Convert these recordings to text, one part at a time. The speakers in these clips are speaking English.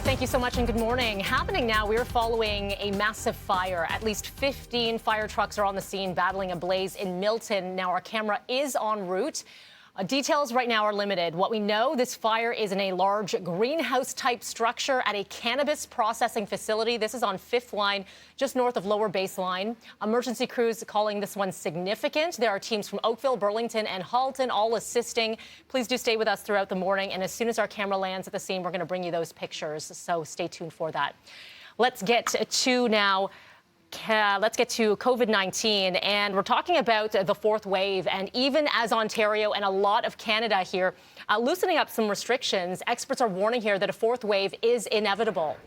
Thank you so much and good morning. Happening now, we're following a massive fire. At least 15 fire trucks are on the scene battling a blaze in Milton. Now our camera is en route. Details right now are limited. What we know, this fire is in a large greenhouse-type structure at a cannabis processing facility. This is on 5th Line, just north of Lower Baseline. Emergency crews calling this one significant. There are teams from Oakville, Burlington, and Halton all assisting. Please do stay with us throughout the morning, and as soon as our camera lands at the scene, we're going to bring you those pictures, so stay tuned for that. Let's get to now. Let's get to COVID-19, and we're talking about the fourth wave. And even as Ontario and a lot of Canada here loosening up some restrictions, experts are warning here that a fourth wave is inevitable.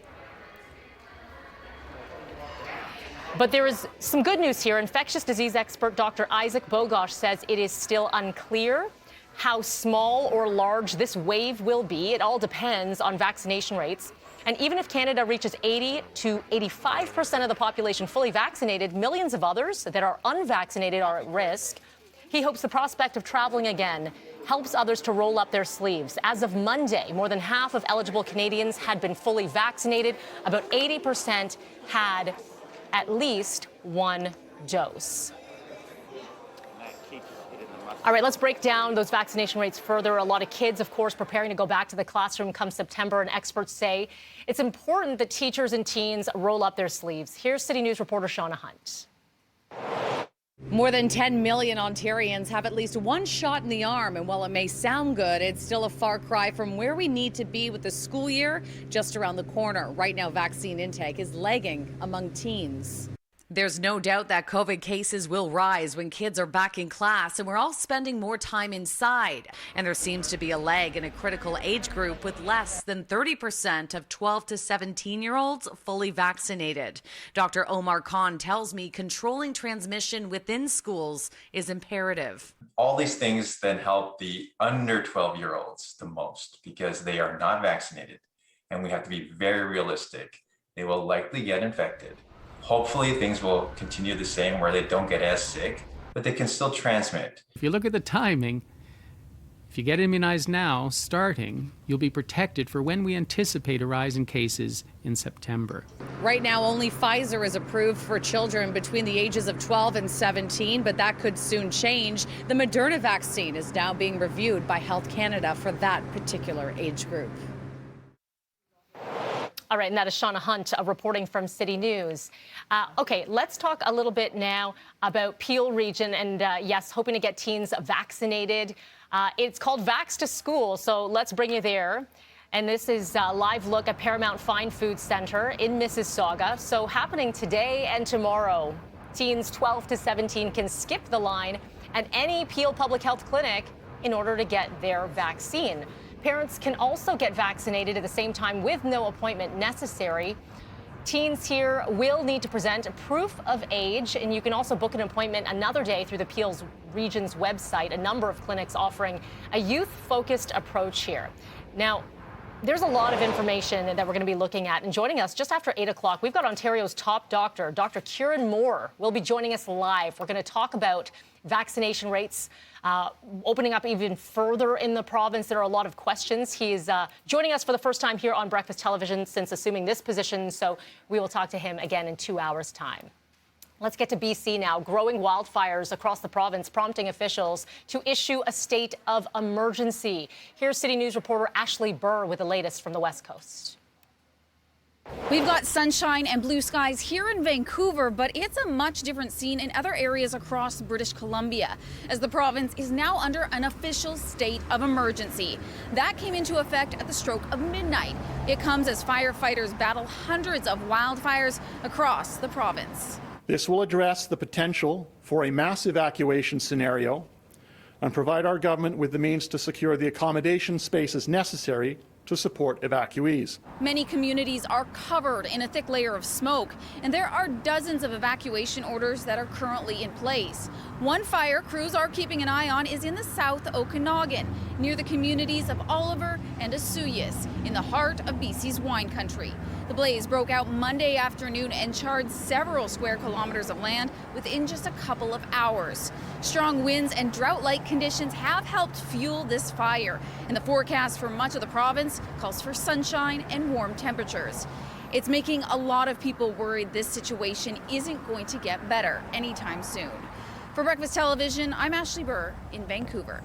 But there is some good news here. Infectious disease expert Dr. Isaac Bogosh says it is still unclear how small or large this wave will be. It all depends on vaccination rates. And even if Canada reaches 80 to 85% of the population fully vaccinated, millions of others that are unvaccinated are at risk. He hopes the prospect of traveling again helps others to roll up their sleeves. As of Monday, more than half of eligible Canadians had been fully vaccinated. About 80% had at least one dose. All right, let's break down those vaccination rates further. A lot of kids, of course, preparing to go back to the classroom come September, and experts say it's important that teachers and teens roll up their sleeves. Here's City News reporter Shauna Hunt. More than 10 million Ontarians have at least one shot in the arm, and while it may sound good, it's still a far cry from where we need to be with the school year just around the corner. Right now, vaccine intake is lagging among teens. There's no doubt that COVID cases will rise when kids are back in class, and we're all spending more time inside. And there seems to be a lag in a critical age group with less than 30% of 12 to 17-year-olds fully vaccinated. Dr. Omar Khan tells me controlling transmission within schools is imperative. All these things then help the under 12-year-olds the most because they are not vaccinated. And we have to be very realistic. They will likely get infected. Hopefully things will continue the same where they don't get as sick, but they can still transmit. If you look at the timing, if you get immunized now, starting, you'll be protected for when we anticipate a rise in cases in September. Right now, only Pfizer is approved for children between the ages of 12 and 17, but that could soon change. The Moderna vaccine is now being reviewed by Health Canada for that particular age group. All right, and that is Shauna Hunt reporting from City News. Okay, let's talk a little bit now about Peel Region and, yes, hoping to get teens vaccinated. It's called Vax to School, so let's bring you there. And this is a live look at Paramount Fine Food Centre in Mississauga. So happening today and tomorrow, teens 12 to 17 can skip the line at any Peel Public Health clinic in order to get their vaccine. Parents can also get vaccinated at the same time with no appointment necessary. Teens here will need to present proof of age, and you can also book an appointment another day through the Peel Region's website. A number of clinics offering a youth-focused approach here. Now, there's a lot of information that we're going to be looking at, and joining us just after 8 o'clock, we've got Ontario's top doctor, Dr. Kieran Moore, will be joining us live. We're going to talk about vaccination rates opening up even further in the province. There are a lot of questions. He is joining us for the first time here on Breakfast Television since assuming this position, so we will talk to him again in 2 hours' time. Let's get to BC now. Growing wildfires across the province prompting officials to issue a state of emergency. Here's City News reporter Ashley Burr with the latest from the West Coast. We've got sunshine and blue skies here in Vancouver, but it's a much different scene in other areas across British Columbia, as the province is now under an official state of emergency. That came into effect at the stroke of midnight. It comes as firefighters battle hundreds of wildfires across the province. This will address the potential for a mass evacuation scenario and provide our government with the means to secure the accommodation spaces necessary to support evacuees. Many communities are covered in a thick layer of smoke, and there are dozens of evacuation orders that are currently in place. One fire crews are keeping an eye on is in the South Okanagan, near the communities of Oliver and Asuyas, in the heart of BC's wine country. The blaze broke out Monday afternoon and charred several square kilometers of land within just a couple of hours. Strong winds and drought-like conditions have helped fuel this fire, and the forecast for much of the province calls for sunshine and warm temperatures. It's making a lot of people worried this situation isn't going to get better anytime soon. For Breakfast Television, I'm Ashley Burr in Vancouver.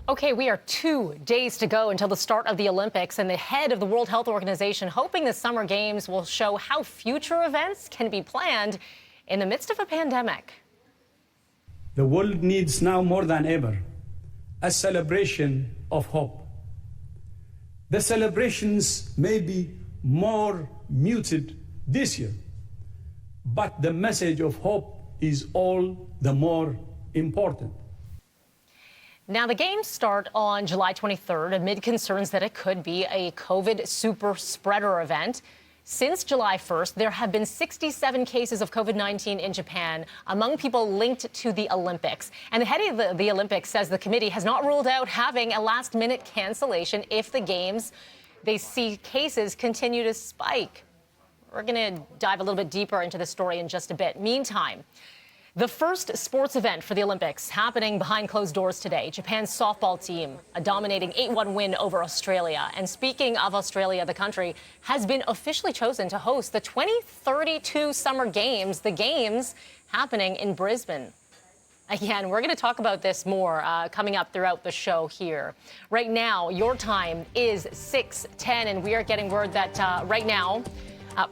Okay, we are 2 days to go until the start of the Olympics, and the head of the World Health Organization hoping the Summer Games will show how future events can be planned in the midst of a pandemic. The world needs now more than ever a celebration of hope. The celebrations may be more muted this year, but the message of hope is all the more important. Now, the games start on July 23rd amid concerns that it could be a COVID super spreader event. Since July 1st, there have been 67 cases of COVID-19 in Japan among people linked to the Olympics. And the head of the Olympics says the committee has not ruled out having a last-minute cancellation if the games, they see cases continue to spike. We're going to dive a little bit deeper into the story in just a bit. Meantime, the first sports event for the Olympics happening behind closed doors today. Japan's softball team, a dominating 8-1 win over Australia. And speaking of Australia, the country has been officially chosen to host the 2032 Summer Games, the games happening in Brisbane. Again, we're going to talk about this more coming up throughout the show here. Right now, your time is 6:10, and we are getting word that right now,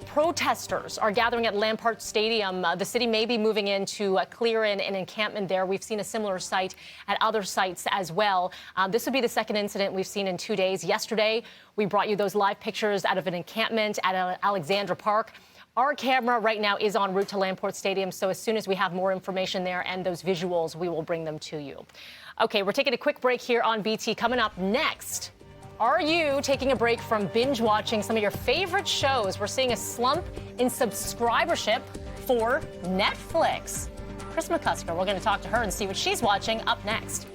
protesters are gathering at Lampard Stadium. The city may be moving in to clear in an encampment there. We've seen a similar site at other sites as well. This would be the second incident we've seen in 2 days. Yesterday, we brought you those live pictures out of an encampment at Alexandra Park. Our camera right now is en route to Lamport Stadium, so as soon as we have more information there and those visuals, we will bring them to you. Okay, we're taking a quick break here on BT. Coming up next, are you taking a break from binge watching some of your favorite shows? We're seeing a slump in subscribership for Netflix. Chris McCusker, we're going to talk to her and see what she's watching up next.